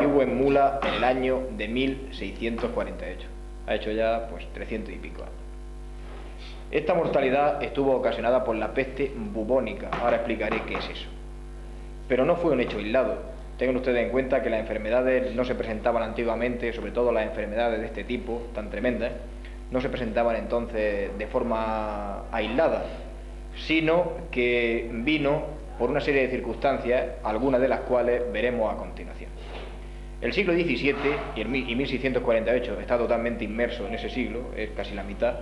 que hubo en Mula en el año de 1648. Ha hecho ya pues 300 y pico años. Esta mortalidad estuvo ocasionada por la peste bubónica. Ahora explicaré qué es eso. Pero no fue un hecho aislado. Tengan ustedes en cuenta que las enfermedades no se presentaban antiguamente, sobre todo las enfermedades de este tipo, tan tremendas, no se presentaban entonces de forma aislada, sino que vino por una serie de circunstancias, algunas de las cuales veremos a continuación. El siglo XVII y 1648 está totalmente inmerso en ese siglo, es casi la mitad.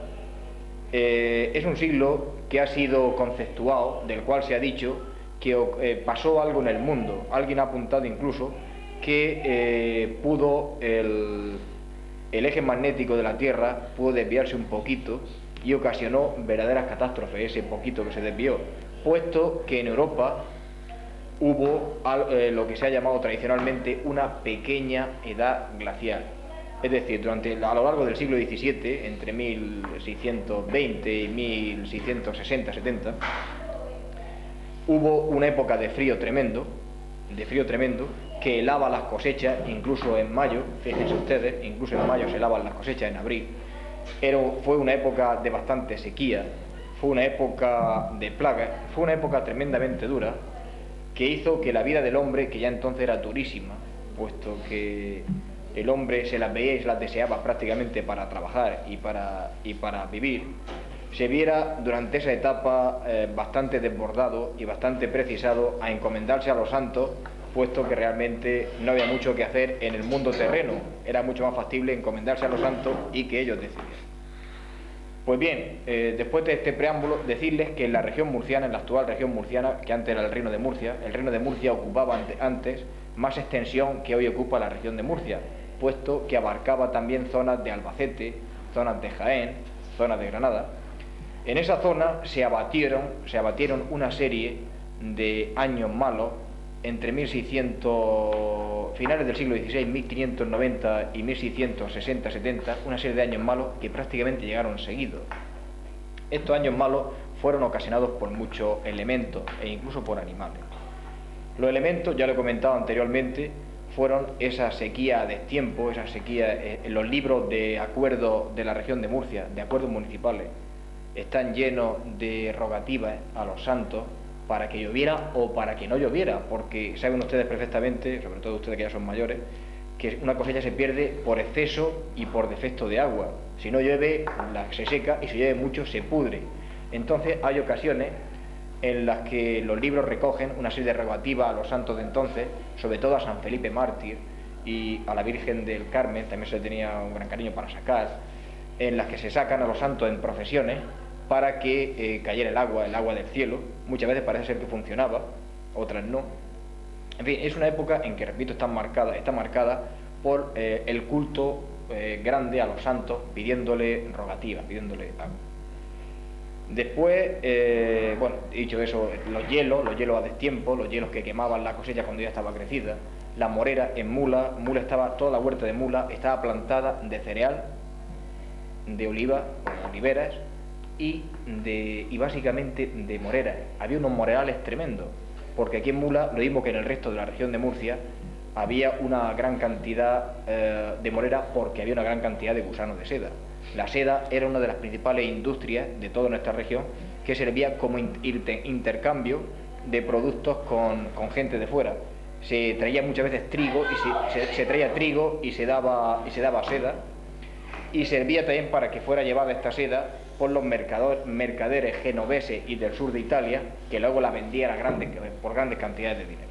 Es un siglo que ha sido conceptuado, del cual se ha dicho que pasó algo en el mundo. Alguien ha apuntado incluso que pudo el eje magnético de la Tierra pudo desviarse un poquito y ocasionó verdaderas catástrofes, ese poquito que se desvió, puesto que en Europa hubo lo que se ha llamado tradicionalmente una pequeña edad glacial. Es decir, a lo largo del siglo XVII, entre 1620 y 1660-70, hubo una época de frío tremendo, que helaba las cosechas, incluso en mayo. Fíjense ustedes, incluso en mayo se helaban las cosechas, en abril. Fue una época de bastante sequía, fue una época de plagas, fue una época tremendamente dura, que hizo que la vida del hombre, que ya entonces era durísima, puesto que el hombre se las veía y se las deseaba prácticamente para trabajar y para vivir, se viera durante esa etapa bastante desbordado y bastante precisado a encomendarse a los santos, puesto que realmente no había mucho que hacer en el mundo terreno. Era mucho más factible encomendarse a los santos y que ellos decidieran. Pues bien, después de este preámbulo, decirles que en la región murciana, en la actual región murciana, que antes era el Reino de Murcia ocupaba antes más extensión que hoy ocupa la región de Murcia, puesto que abarcaba también zonas de Albacete, zonas de Jaén, zonas de Granada. En esa zona se abatieron una serie de años malos entre finales del siglo XVI, 1590 y 1660-70, una serie de años malos que prácticamente llegaron seguidos. Estos años malos fueron ocasionados por muchos elementos e incluso por animales. Los elementos, ya lo he comentado anteriormente, fueron esa sequía a destiempo, esa sequía en los libros de acuerdos de la región de Murcia, de acuerdos municipales, están llenos de rogativas a los santos para que lloviera o para que no lloviera, porque saben ustedes perfectamente, sobre todo ustedes que ya son mayores, que una cosecha se pierde por exceso y por defecto de agua. Si no llueve, se seca, y si llueve mucho, se pudre. Entonces hay ocasiones en las que los libros recogen una serie de rogativas a los santos de entonces, sobre todo a San Felipe Mártir y a la Virgen del Carmen, también se le tenía un gran cariño para sacar, en las que se sacan a los santos en procesiones para que cayera el agua del cielo. Muchas veces parece ser que funcionaba, otras no. En fin, es una época en que, repito, está marcada por el culto grande a los santos, pidiéndole rogativas, pidiéndole agua. Después, dicho eso, los hielos a destiempo, los hielos que quemaban la cosecha cuando ya estaba crecida, la morera en Mula toda la huerta de Mula estaba plantada de cereal, de oliva o oliveras y básicamente de moreras. Había unos morerales tremendos, porque aquí en Mula, lo mismo que en el resto de la región de Murcia, había una gran cantidad de moreras, porque había una gran cantidad de gusanos de seda. La seda era una de las principales industrias de toda nuestra región, que servía como intercambio de productos con gente de fuera. Se traía muchas veces trigo, y se traía trigo y se daba seda, y servía también para que fuera llevada esta seda por los mercaderes genoveses y del sur de Italia, que luego la vendían por grandes cantidades de dinero.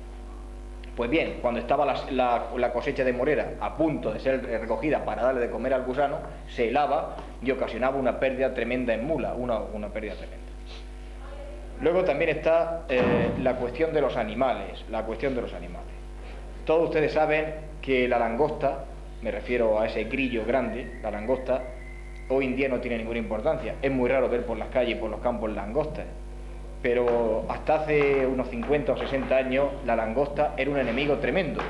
Pues bien, cuando estaba la cosecha de morera a punto de ser recogida para darle de comer al gusano, se helaba y ocasionaba una pérdida tremenda en Mula, una pérdida tremenda. Luego también está la cuestión de los animales, Todos ustedes saben que la langosta, me refiero a ese grillo grande, la langosta, hoy en día no tiene ninguna importancia. Es muy raro ver por las calles y por los campos langostas, pero hasta hace unos 50 o 60 años la langosta era un enemigo tremendo.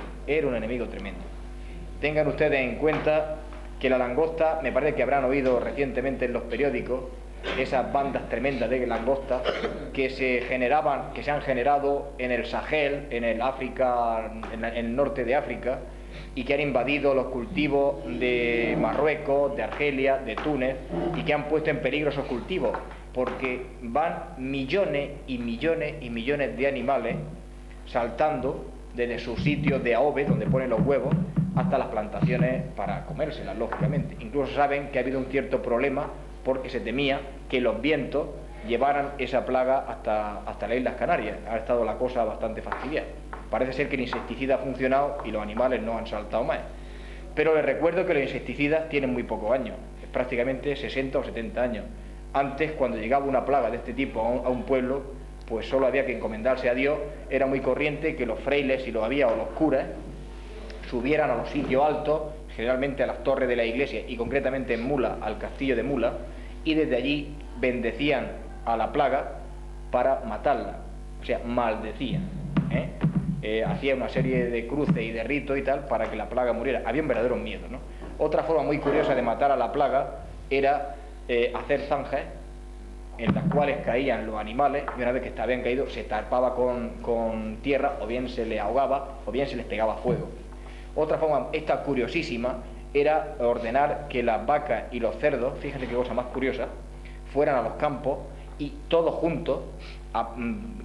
Tengan ustedes en cuenta que la langosta, me parece que habrán oído recientemente en los periódicos esas bandas tremendas de langosta que se han generado en el Sahel, en el norte de África, y que han invadido los cultivos de Marruecos, de Argelia, de Túnez, y que han puesto en peligro esos cultivos, porque van millones y millones y millones de animales saltando desde sus sitios de aove, donde ponen los huevos, hasta las plantaciones para comérselas, lógicamente. Incluso saben que ha habido un cierto problema porque se temía que los vientos llevaran esa plaga hasta las Islas Canarias. Ha estado la cosa bastante fastidiada. Parece ser que el insecticida ha funcionado y los animales no han saltado más. Pero les recuerdo que los insecticidas tienen muy pocos años, prácticamente 60 o 70 años. Antes, cuando llegaba una plaga de este tipo a un pueblo, pues solo había que encomendarse a Dios. Era muy corriente que los frailes, si los había, o los curas, subieran a los sitios altos, generalmente a las torres de la iglesia y concretamente en Mula, al castillo de Mula, y desde allí bendecían a la plaga para matarla, o sea, maldecían, hacía una serie de cruces y de ritos y tal para que la plaga muriera. Había un verdadero miedo, ¿no? Otra forma muy curiosa de matar a la plaga era hacer zanjas en las cuales caían los animales, y una vez que habían caído se tapaba con tierra, o bien se les ahogaba o bien se les pegaba fuego. Otra forma, esta curiosísima, era ordenar que las vacas y los cerdos, fíjense qué cosa más curiosa, fueran a los campos y todos juntos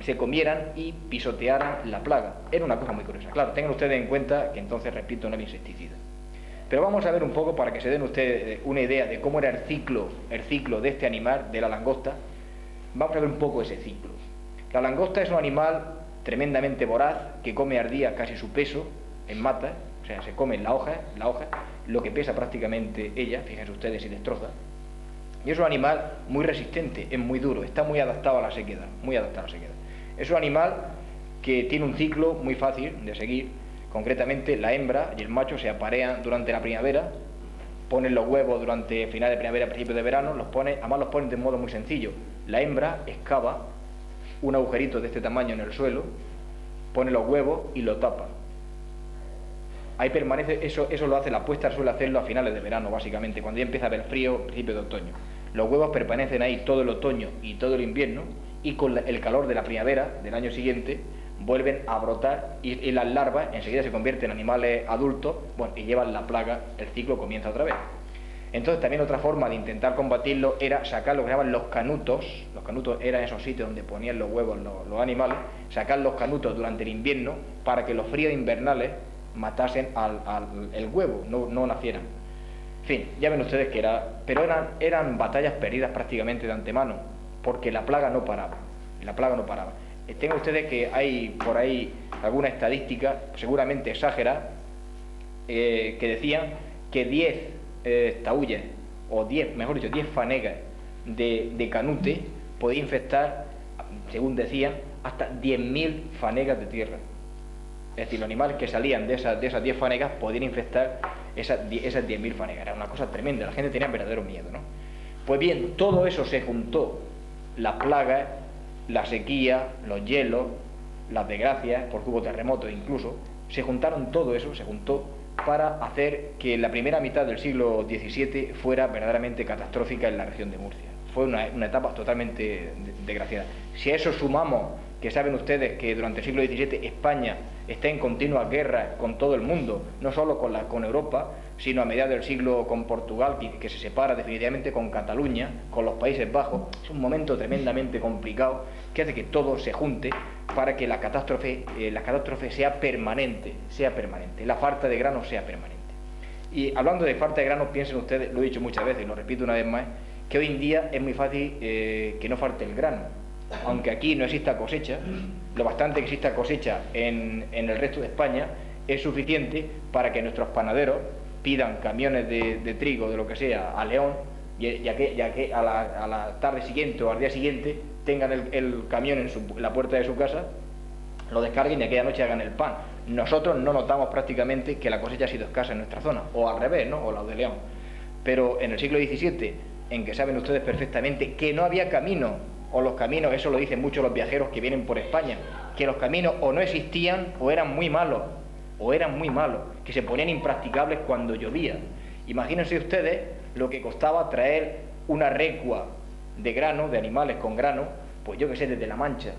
se comieran y pisotearan la plaga. Era una cosa muy curiosa. Claro, tengan ustedes en cuenta que entonces, repito, no había insecticida. Pero vamos a ver un poco, para que se den ustedes una idea de cómo era el ciclo de este animal, de la langosta. Vamos a ver un poco ese ciclo. La langosta es un animal tremendamente voraz, que come al día casi su peso en mata, o sea, se come la hoja, lo que pesa prácticamente ella, fíjense ustedes si destroza. Y es un animal muy resistente, es muy duro, está muy adaptado a la sequedad, Es un animal que tiene un ciclo muy fácil de seguir. Concretamente, la hembra y el macho se aparean durante la primavera, ponen los huevos durante final de primavera, principio de verano, además los ponen de modo muy sencillo. La hembra excava un agujerito de este tamaño en el suelo, pone los huevos y lo tapa. Ahí permanece, eso lo hace, la puesta suele hacerlo a finales de verano, básicamente, cuando ya empieza a haber frío, principio de otoño. Los huevos permanecen ahí todo el otoño y todo el invierno, y con el calor de la primavera del año siguiente vuelven a brotar, y las larvas enseguida se convierten en animales adultos, y llevan la plaga, el ciclo comienza otra vez. Entonces también otra forma de intentar combatirlo era sacar lo que llaman los canutos. Los canutos eran esos sitios donde ponían los huevos los animales, sacar los canutos durante el invierno para que los fríos invernales matasen el huevo, no nacieran. En fin, ya ven ustedes que pero eran batallas perdidas prácticamente de antemano, porque la plaga no paraba. Tengan ustedes que hay por ahí alguna estadística, seguramente exagerada, que decían que 10 taulles, o 10 fanegas de canute podía infectar, según decían, hasta 10.000 fanegas de tierra. Es decir, los animales que salían de esas 10 fanegas podían infectar esas 10.000 fanegas. Era una cosa tremenda, la gente tenía verdadero miedo, ¿no? Pues bien, todo eso se juntó, las plagas, la sequía, los hielos, las desgracias, porque hubo terremotos incluso, se juntó para hacer que la primera mitad del siglo XVII fuera verdaderamente catastrófica en la región de Murcia. Fue una etapa totalmente desgraciada. Si a eso sumamos que saben ustedes que durante el siglo XVII España está en continua guerra con todo el mundo, no solo con Europa, sino a mediados del siglo con Portugal, que se separa definitivamente, con Cataluña, con los Países Bajos. Es un momento tremendamente complicado que hace que todo se junte para que la catástrofe sea permanente, la falta de grano sea permanente. Y hablando de falta de grano, piensen ustedes, lo he dicho muchas veces y lo repito una vez más, que hoy en día es muy fácil que no falte el grano. Aunque aquí no exista cosecha, lo bastante que exista cosecha en el resto de España es suficiente para que nuestros panaderos pidan camiones de trigo, de lo que sea, a León, ya que a la tarde siguiente o al día siguiente tengan el camión en la puerta de su casa, lo descarguen y aquella noche hagan el pan. Nosotros no notamos prácticamente que la cosecha ha sido escasa en nuestra zona, o al revés, ¿no? O la de León. Pero en el siglo XVII, en que saben ustedes perfectamente que no había camino, o los caminos, eso lo dicen muchos los viajeros que vienen por España, que los caminos o no existían o eran muy malos, que se ponían impracticables cuando llovía. Imagínense ustedes lo que costaba traer una recua de grano, de animales con grano, pues yo que sé, desde La Mancha.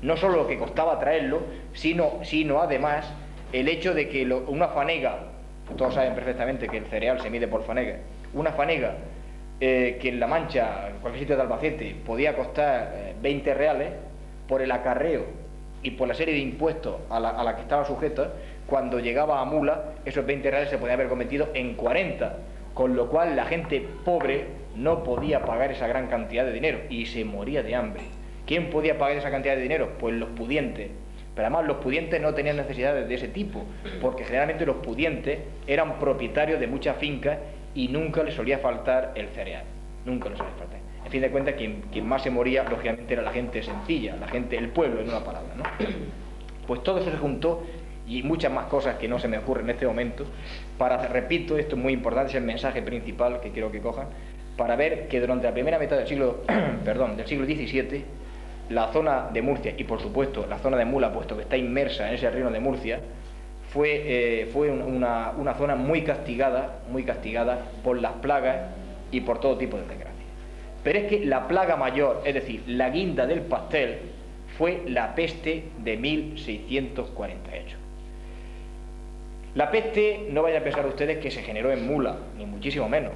No solo lo que costaba traerlo, sino además el hecho de que una fanega, todos saben perfectamente que el cereal se mide por fanega, una fanega que en La Mancha, en cualquier sitio de Albacete, podía costar 20 reales, por el acarreo y por la serie de impuestos a la que estaba sujeta, cuando llegaba a Mula, esos 20 reales se podían haber convertido en 40, con lo cual la gente pobre no podía pagar esa gran cantidad de dinero y se moría de hambre. ¿Quién podía pagar esa cantidad de dinero? Pues los pudientes. Pero además los pudientes no tenían necesidades de ese tipo, porque generalmente los pudientes eran propietarios de muchas fincas y nunca les solía faltar el cereal, nunca les solía faltar. En fin de cuentas, quien más se moría, lógicamente, era la gente sencilla, la gente, el pueblo, en una palabra, ¿no? Pues todo eso se juntó, y muchas más cosas que no se me ocurren en este momento, repito, esto es muy importante, es el mensaje principal que quiero que cojan, para ver que durante la primera mitad del siglo XVII, la zona de Murcia, y por supuesto la zona de Mula, puesto que está inmersa en ese reino de Murcia, fue una zona muy castigada por las plagas y por todo tipo de desgracias. Pero es que la plaga mayor, es decir, la guinda del pastel, fue la peste de 1648. La peste, no vayan a pensar ustedes que se generó en Mula, ni muchísimo menos.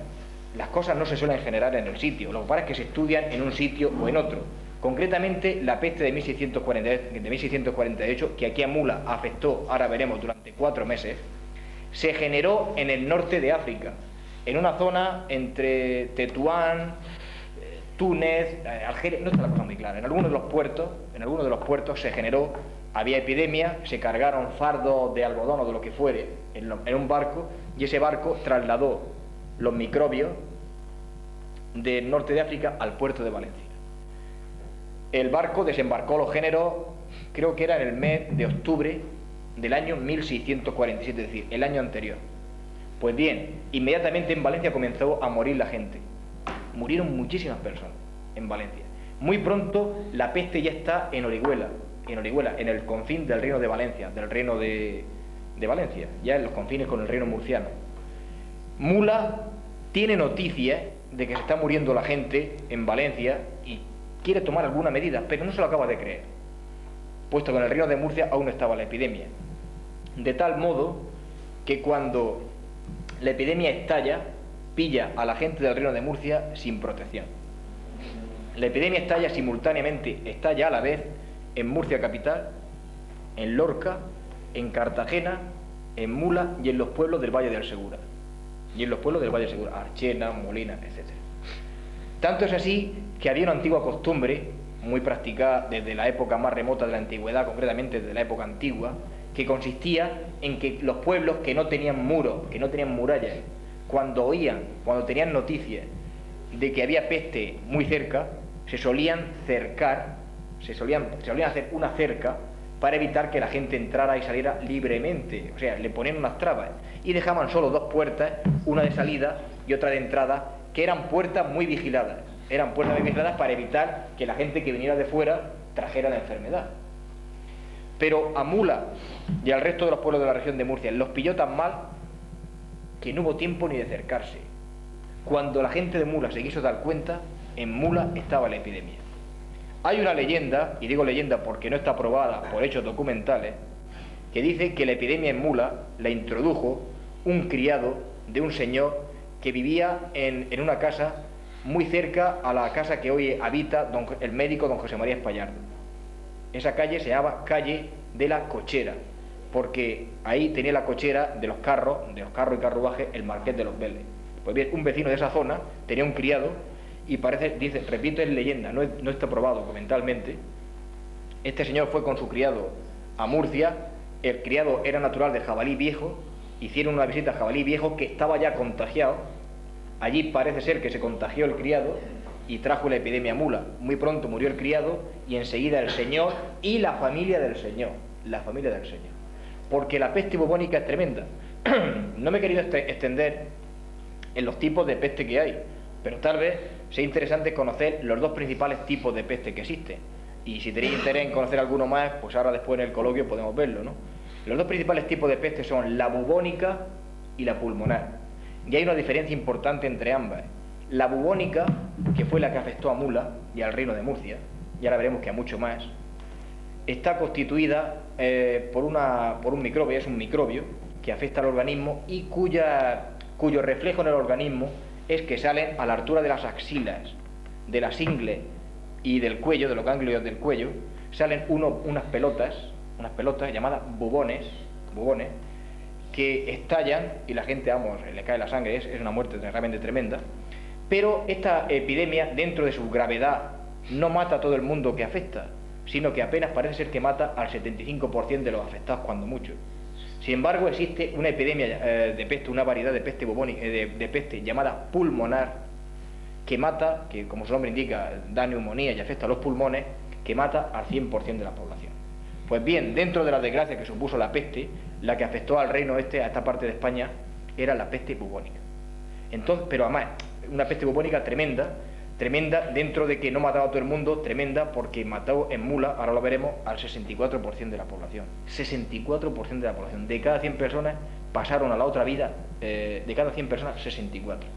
Las cosas no se suelen generar en el sitio, lo que pasa es que se estudian en un sitio o en otro. Concretamente, la peste de 1648, que aquí a Mula afectó, ahora veremos, durante 4 meses, se generó en el norte de África, en una zona entre Tetuán, Túnez, Algeria, no está la cosa muy clara. En algunos de los puertos se generó, había epidemia, se cargaron fardos de algodón o de lo que fuere en un barco, y ese barco trasladó los microbios del norte de África al puerto de Valencia. El barco desembarcó los géneros, creo que era en el mes de octubre del año 1647, es decir, el año anterior. Pues bien, inmediatamente en Valencia comenzó a morir la gente. Murieron muchísimas personas en Valencia. Muy pronto la peste ya está en Orihuela, en el confín del reino de Valencia, del reino de Valencia, ya en los confines con el reino murciano. Mula tiene noticias de que se está muriendo la gente en Valencia y quiere tomar alguna medida, pero no se lo acaba de creer, puesto que en el reino de Murcia aún no estaba la epidemia. De tal modo que cuando la epidemia estalla, pilla a la gente del reino de Murcia sin protección. La epidemia estalla simultáneamente, estalla a la vez en Murcia capital, en Lorca, en Cartagena, en Mula y en los pueblos del Valle del Segura. Archena, Molina, etc. Tanto es así que había una antigua costumbre, muy practicada desde la época más remota de la antigüedad, concretamente desde la época antigua, que consistía en que los pueblos que no tenían muros, que no tenían murallas, cuando tenían noticias de que había peste muy cerca, se solían hacer una cerca para evitar que la gente entrara y saliera libremente. O sea, le ponían unas trabas y dejaban solo 2 puertas, una de salida y otra de entrada, que eran puertas muy vigiladas. Eran puertas muy vigiladas para evitar que la gente que viniera de fuera trajera la enfermedad. Pero a Mula y al resto de los pueblos de la región de Murcia los pilló tan mal que no hubo tiempo ni de acercarse. Cuando la gente de Mula se quiso dar cuenta, en Mula estaba la epidemia. Hay una leyenda, y digo leyenda porque no está probada por hechos documentales, que dice que la epidemia en Mula la introdujo un criado de un señor que vivía en una casa muy cerca a la casa que hoy habita el médico don José María Espallardo. Esa calle se llamaba Calle de la Cochera, porque ahí tenía la cochera de los carros y carruajes el Marqués de los Vélez. Pues bien, un vecino de esa zona tenía un criado y repito, es leyenda, no está probado documentalmente. Este señor fue con su criado a Murcia, el criado era natural de Jabalí Viejo, hicieron una visita a Jabalí Viejo que estaba ya contagiado. Allí parece ser que se contagió el criado y trajo la epidemia a Mula. Muy pronto murió el criado y enseguida el señor y la familia del señor. Porque la peste bubónica es tremenda. No me he querido extender en los tipos de peste que hay, pero tal vez sea interesante conocer los 2 principales tipos de peste que existen. Y si tenéis interés en conocer alguno más, pues ahora después en el coloquio podemos verlo, ¿no? Los 2 principales tipos de peste son la bubónica y la pulmonar. Y hay una diferencia importante entre ambas. La bubónica, que fue la que afectó a Mula y al reino de Murcia, y ahora veremos que a mucho más, está constituida por un microbio, es un microbio que afecta al organismo y cuyo reflejo en el organismo es que salen a la altura de las axilas, de las ingles y del cuello, de los ganglios del cuello, salen unas pelotas llamadas bubones, que estallan y la gente, vamos, le cae la sangre, es una muerte realmente tremenda. Pero esta epidemia, dentro de su gravedad, no mata a todo el mundo que afecta, sino que apenas parece ser que mata al 75% de los afectados, cuando mucho. Sin embargo, existe una epidemia de peste, una variedad de peste bubónica, de peste llamada pulmonar, que mata, que como su nombre indica, da neumonía y afecta a los pulmones, que mata al 100% de la población. Pues bien, dentro de la desgracia que supuso la peste, la que afectó al reino este, a esta parte de España, era la peste bubónica. Entonces, pero además, una peste bubónica tremenda, dentro de que no mataba a todo el mundo, tremenda porque mató en mula, ahora lo veremos, al 64% de la población. 64% de la población. De cada 100 personas pasaron a la otra vida, de cada 100 personas, 64.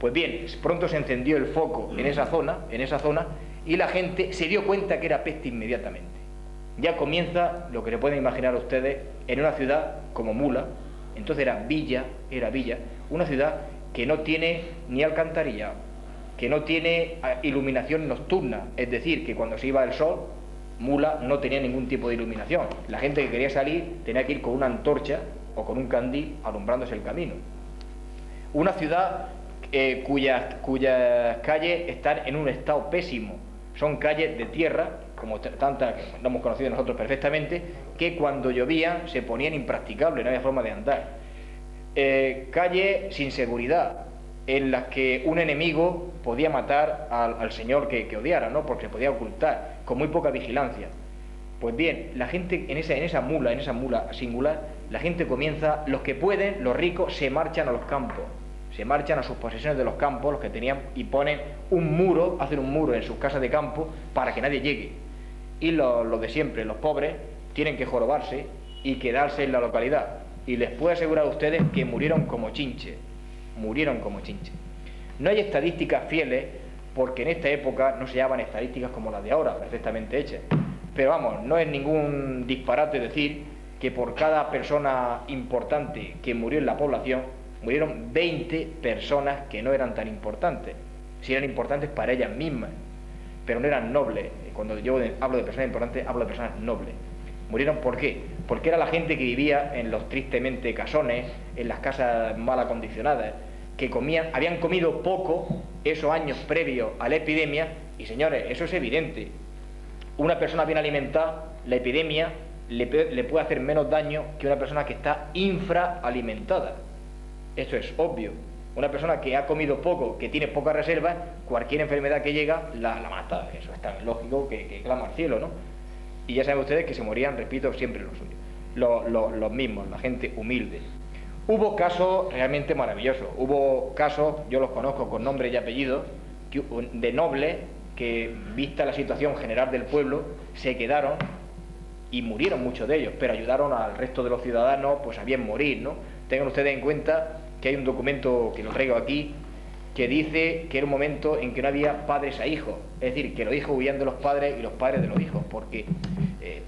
Pues bien, pronto se encendió el foco en esa zona, y la gente se dio cuenta que era peste inmediatamente. Ya comienza lo que se pueden imaginar ustedes en una ciudad como Mula. Entonces era Villa, una ciudad que no tiene ni alcantarillado, que no tiene iluminación nocturna, es decir, que cuando se iba el sol, Mula no tenía ningún tipo de iluminación. La gente que quería salir tenía que ir con una antorcha o con un candil alumbrándose el camino. Una ciudad cuyas calles están en un estado pésimo. Son calles de tierra, como tantas, lo hemos conocido nosotros perfectamente, que cuando llovía se ponían impracticables, no había forma de andar. Calles sin seguridad, en las que un enemigo podía matar al señor que odiara, ¿no? Porque se podía ocultar, con muy poca vigilancia. Pues bien, la gente en esa mula singular, la gente comienza, los que pueden, los ricos, se marchan a los campos, se marchan a sus posesiones de los campos, los que tenían, y ponen un muro, hacen un muro en sus casas de campo para que nadie llegue. Y los de siempre, los pobres, tienen que jorobarse y quedarse en la localidad. Y les puedo asegurar a ustedes que murieron como chinches. No hay estadísticas fieles, porque en esta época no se llaman estadísticas como las de ahora, perfectamente hechas. Pero vamos, no es ningún disparate decir que por cada persona importante que murió en la población, murieron 20 personas que no eran tan importantes. Si eran importantes para ellas mismas, pero no eran nobles. Cuando yo hablo de personas importantes, hablo de personas nobles. ¿Murieron por qué? Porque era la gente que vivía en los tristemente casones, en las casas mal acondicionadas, que habían comido poco esos años previos a la epidemia, y señores, eso es evidente. Una persona bien alimentada, la epidemia le puede hacer menos daño que una persona que está infraalimentada. Eso es obvio. Una persona que ha comido poco, que tiene pocas reservas, cualquier enfermedad que llega la mata. Eso es tan lógico que clama al cielo, ¿no? Y ya saben ustedes que se morían, repito, siempre los suyos, los mismos, la gente humilde. Hubo casos realmente maravillosos. Hubo casos, yo los conozco con nombre y apellido, de nobles que, vista la situación general del pueblo, se quedaron y murieron muchos de ellos, pero ayudaron al resto de los ciudadanos pues a bien morir, ¿no? Tengan ustedes en cuenta que hay un documento que lo traigo aquí que dice que era un momento en que no había padres a hijos, es decir, que los hijos huían de los padres y los padres de los hijos, porque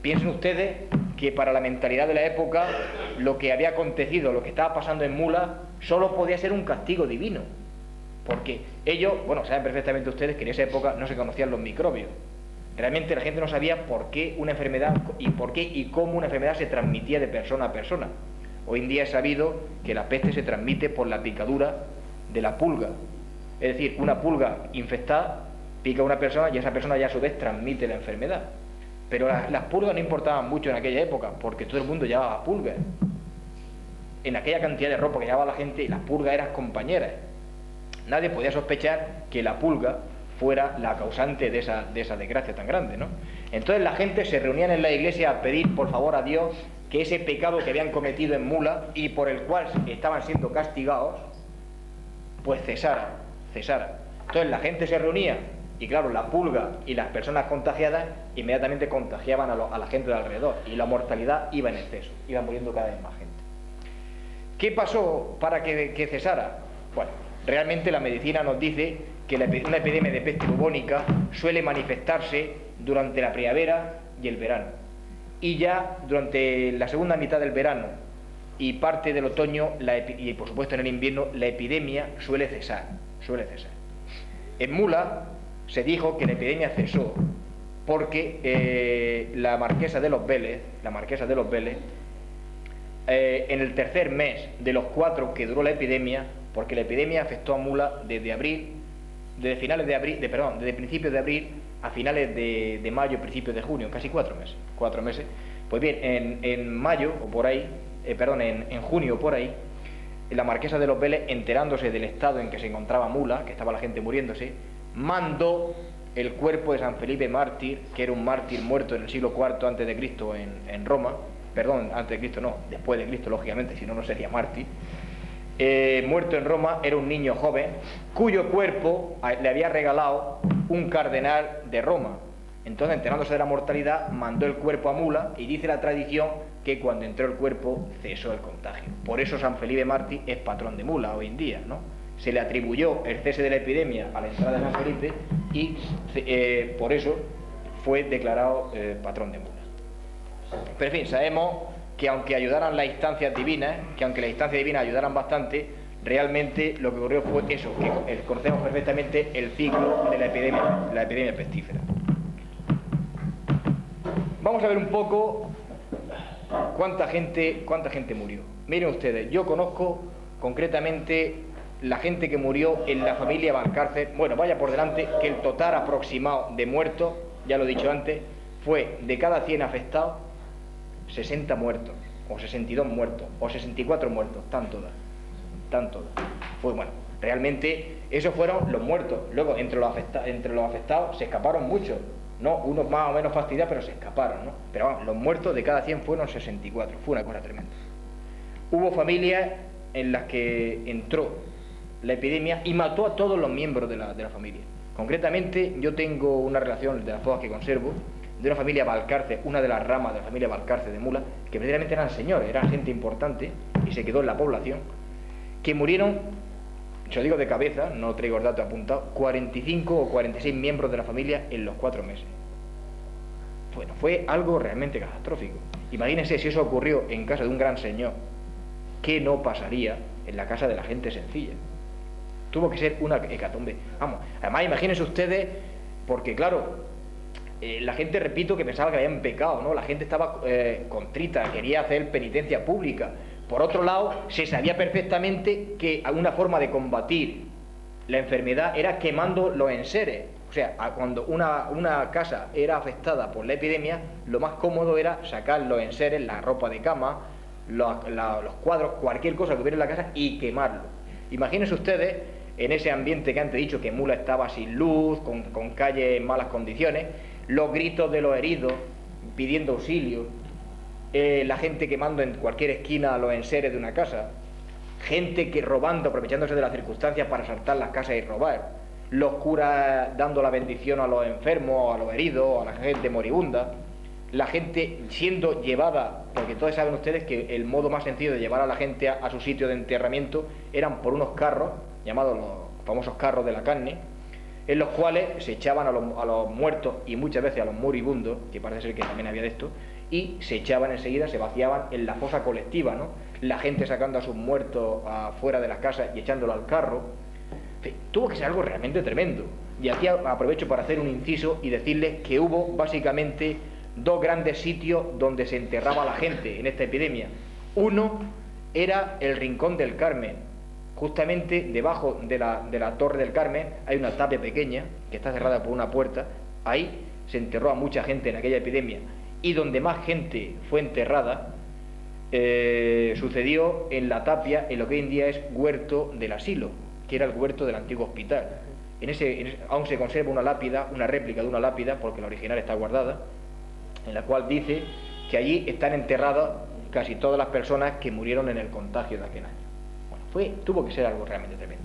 piensen ustedes que para la mentalidad de la época lo que había acontecido, lo que estaba pasando en Mula, solo podía ser un castigo divino, porque ellos, bueno, saben perfectamente ustedes que en esa época no se conocían los microbios. Realmente la gente no sabía por qué una enfermedad y cómo una enfermedad se transmitía de persona a persona. Hoy en día es sabido que la peste se transmite por la picadura de la pulga. Es decir, una pulga infectada pica a una persona y esa persona ya a su vez transmite la enfermedad. Pero las pulgas no importaban mucho en aquella época, porque todo el mundo llevaba pulgas. En aquella cantidad de ropa que llevaba la gente, las pulgas eran compañeras. Nadie podía sospechar que la pulga fuera la causante de esa desgracia tan grande, ¿no? Entonces la gente se reunían en la iglesia a pedir por favor a Dios que ese pecado que habían cometido en Mula y por el cual estaban siendo castigados, pues cesara. Entonces la gente se reunía y claro, la pulga y las personas contagiadas inmediatamente contagiaban a la gente de alrededor y la mortalidad iba en exceso, iba muriendo cada vez más gente. ¿Qué pasó para que cesara? Bueno, realmente la medicina nos dice que una epidemia de peste bubónica suele manifestarse durante la primavera y el verano. Y ya durante la segunda mitad del verano y parte del otoño, y por supuesto en el invierno, la epidemia suele cesar. En Mula se dijo que la epidemia cesó porque la marquesa de los Vélez, en el tercer mes de los 4 que duró la epidemia, porque la epidemia afectó a Mula desde principios de abril a finales de mayo, principios de junio, casi 4 meses. Pues bien, en mayo o por ahí, en junio o por ahí, la marquesa de los Vélez, enterándose del estado en que se encontraba Mula, que estaba la gente muriéndose, mandó el cuerpo de San Felipe mártir, que era un mártir muerto en el siglo IV a.C. en Roma, antes de Cristo no, después de Cristo, lógicamente, si no, no sería mártir. Muerto en Roma, era un niño joven, cuyo cuerpo le había regalado un cardenal de Roma. Entonces, enterándose de la mortalidad, mandó el cuerpo a Mula, y dice la tradición que cuando entró el cuerpo cesó el contagio. Por eso San Felipe mártir es patrón de Mula hoy en día, ¿no? Se le atribuyó el cese de la epidemia a la entrada de San Felipe y por eso fue declarado patrón de Mula. Pero en fin, sabemos que aunque ayudaran las instancias divinas, ayudaran bastante, realmente lo que ocurrió fue eso, que conocemos perfectamente el ciclo de la epidemia pestífera. Vamos a ver un poco cuánta gente murió. Miren ustedes, yo conozco concretamente la gente que murió en la familia Valcárcel. Bueno, vaya por delante que el total aproximado de muertos, ya lo he dicho antes, fue de cada 100 afectados, 60 muertos, o 62 muertos, o 64 muertos, están todas. Fue bueno, realmente esos fueron los muertos. Luego, entre los afectados se escaparon muchos, ¿no? Unos más o menos fastidiados, pero se escaparon, ¿no? Pero vamos, los muertos de cada 100 fueron 64, fue una cosa tremenda. Hubo familias en las que entró la epidemia y mató a todos los miembros de la familia. Concretamente, yo tengo una relación de las pocas que conservo, de una familia Valcárcel, una de las ramas de la familia Valcárcel de Mula, que precisamente eran señores, eran gente importante y se quedó en la población, que murieron, yo digo de cabeza, no traigo el dato apuntado, 45 o 46 miembros de la familia en los 4 meses. Bueno, fue algo realmente catastrófico. Imagínense si eso ocurrió en casa de un gran señor, ¿qué no pasaría en la casa de la gente sencilla? Tuvo que ser una hecatombe. Vamos, además imagínense ustedes, porque claro, la gente, repito, que pensaba que habían pecado, ¿no? La gente estaba contrita, quería hacer penitencia pública. Por otro lado, se sabía perfectamente que una forma de combatir la enfermedad era quemando los enseres. O sea, cuando una casa era afectada por la epidemia, lo más cómodo era sacar los enseres, la ropa de cama, los cuadros, cualquier cosa que hubiera en la casa y quemarlo. Imagínense ustedes, en ese ambiente que antes he dicho, que Mula estaba sin luz, con calles en malas condiciones, los gritos de los heridos pidiendo auxilio, la gente quemando en cualquier esquina los enseres de una casa, gente que robando, aprovechándose de las circunstancias para asaltar las casas y robar, los curas dando la bendición a los enfermos, a los heridos, a la gente moribunda, la gente siendo llevada, porque todos saben ustedes que el modo más sencillo de llevar a la gente a su sitio de enterramiento eran por unos carros, llamados los famosos carros de la carne, en los cuales se echaban a los muertos y muchas veces a los moribundos, que parece ser que también había de esto, y se echaban enseguida, se vaciaban en la fosa colectiva, ¿no? La gente sacando a sus muertos afuera de las casas y echándolo al carro. En fin, tuvo que ser algo realmente tremendo. Y aquí aprovecho para hacer un inciso y decirles que hubo básicamente 2 grandes sitios donde se enterraba a la gente en esta epidemia. Uno era el Rincón del Carmen. Justamente debajo de la Torre del Carmen hay una tapia pequeña que está cerrada por una puerta. Ahí se enterró a mucha gente en aquella epidemia. Y donde más gente fue enterrada sucedió en la tapia, en lo que hoy en día es Huerto del Asilo, que era el huerto del antiguo hospital. Aún se conserva una lápida, una réplica de una lápida, porque la original está guardada, en la cual dice que allí están enterradas casi todas las personas que murieron en el contagio de aquel año. Bueno, tuvo que ser algo realmente tremendo.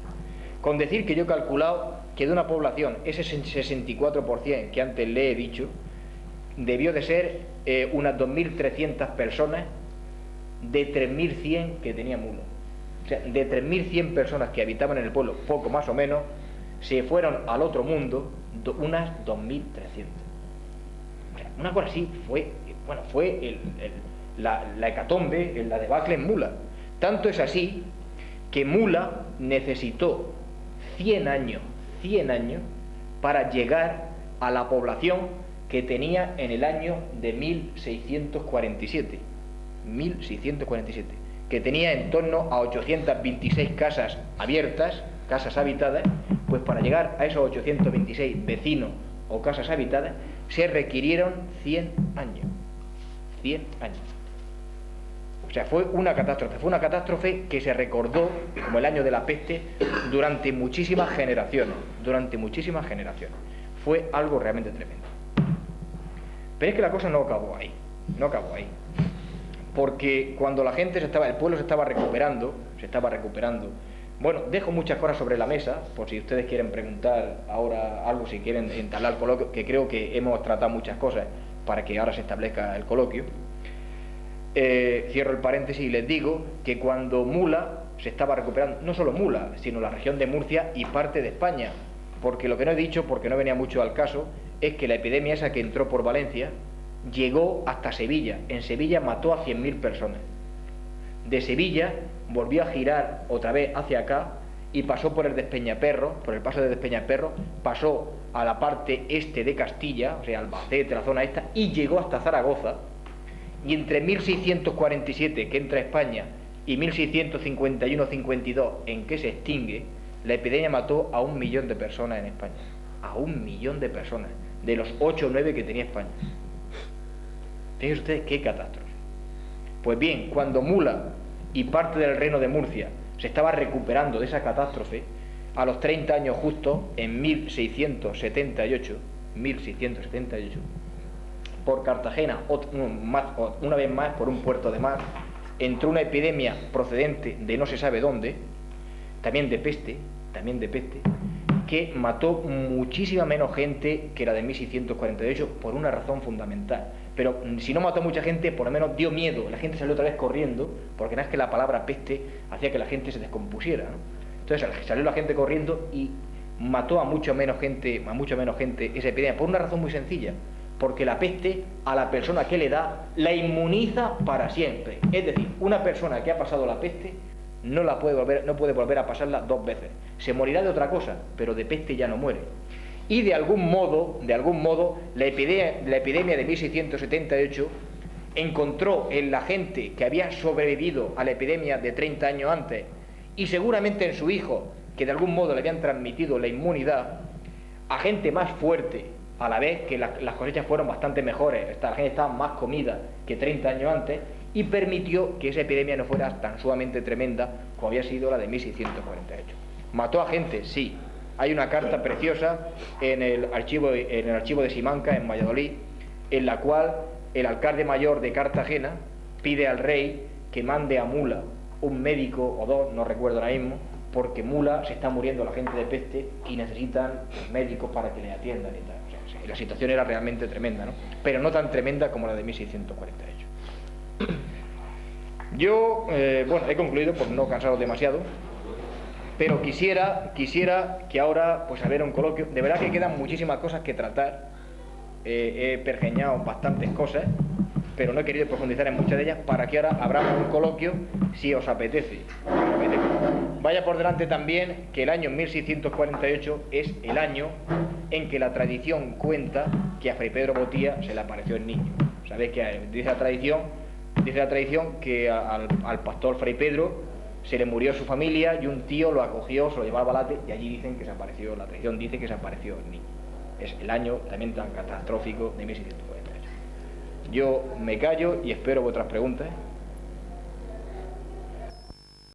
Con decir que yo he calculado que de una población, ese 64% que antes le he dicho, debió de ser unas 2.300 personas de 3.100 que tenía Mula. O sea, de 3.100 personas que habitaban en el pueblo, poco más o menos, se fueron al otro mundo unas 2.300. O sea, Una cosa así fue la hecatombe, la debacle en Mula. Tanto es así que Mula necesitó 100 años para llegar a la población que tenía en el año de 1647, que tenía en torno a 826 casas abiertas, casas habitadas. Pues para llegar a esos 826 vecinos o casas habitadas se requirieron 100 años. 100 años. O sea, fue una catástrofe que se recordó como el año de la peste durante muchísimas generaciones. Fue algo realmente tremendo. Pero es que la cosa no acabó ahí. Porque cuando la gente el pueblo se estaba recuperando. Bueno, dejo muchas cosas sobre la mesa, por si ustedes quieren preguntar ahora algo, si quieren entablar el coloquio, que creo que hemos tratado muchas cosas para que ahora se establezca el coloquio. Cierro el paréntesis y les digo que cuando Mula se estaba recuperando, no solo Mula, sino la región de Murcia y parte de España, porque lo que no he dicho, porque no venía mucho al caso, es que la epidemia esa que entró por Valencia llegó hasta Sevilla. En Sevilla mató a 100.000 personas. De Sevilla volvió a girar otra vez hacia acá y pasó por el Despeñaperro, por el paso de Despeñaperro, pasó a la parte este de Castilla, o sea, Albacete, la zona esta, y llegó hasta Zaragoza. Y entre 1647, que entra a España, y 1651-52, en que se extingue, la epidemia mató a 1 millón de personas en España. A 1 millón de personas, de los 8 o 9 que tenía España. Fíjense ustedes qué catástrofe. Pues bien, cuando Mula y parte del reino de Murcia se estaba recuperando de esa catástrofe, a los 30 años justo, en 1678, por Cartagena, una vez más por un puerto de mar, entró una epidemia procedente de no se sabe dónde, también de peste, que mató muchísima menos gente que la de 1648 por una razón fundamental. Pero si no mató mucha gente, por lo menos dio miedo. La gente salió otra vez corriendo, porque nada es que la palabra peste hacía que la gente se descompusiera, ¿no? Entonces salió la gente corriendo y mató a mucho menos gente esa epidemia, por una razón muy sencilla, porque la peste a la persona que le da la inmuniza para siempre. Es decir, una persona que ha pasado la peste no puede volver a pasarla 2 veces. Se morirá de otra cosa, pero de peste ya no muere. Y de algún modo, la epidemia de 1678 encontró en la gente que había sobrevivido a la epidemia de 30 años antes, y seguramente en su hijo, que de algún modo le habían transmitido la inmunidad, a gente más fuerte, a la vez que las cosechas fueron bastante mejores, la gente estaba más comida que 30 años antes, y permitió que esa epidemia no fuera tan sumamente tremenda como había sido la de 1648. ¿Mató a gente? Sí. Hay una carta preciosa en el archivo de Simancas, en Valladolid, en la cual el alcalde mayor de Cartagena pide al rey que mande a Mula un médico o 2, no recuerdo ahora mismo, porque Mula se está muriendo la gente de peste y necesitan médicos para que le atiendan y tal. O sea, la situación era realmente tremenda, ¿no? Pero no tan tremenda como la de 1648. Yo, he concluido por no cansaros demasiado, pero quisiera que ahora, pues, haber un coloquio. De verdad que quedan muchísimas cosas que tratar. He pergeñado bastantes cosas, pero no he querido profundizar en muchas de ellas, para que ahora abramos un coloquio si os apetece. Vaya por delante también que el año 1648 es el año en que la tradición cuenta que a Fray Pedro Botía se le apareció el niño. Sabéis que dice la tradición que al pastor Fray Pedro se le murió su familia y un tío lo acogió, se lo llevó al Balate, y allí dicen que se apareció, la tradición dice que se apareció el niño. Es el año también tan catastrófico de 1648. Yo me callo y espero vuestras preguntas.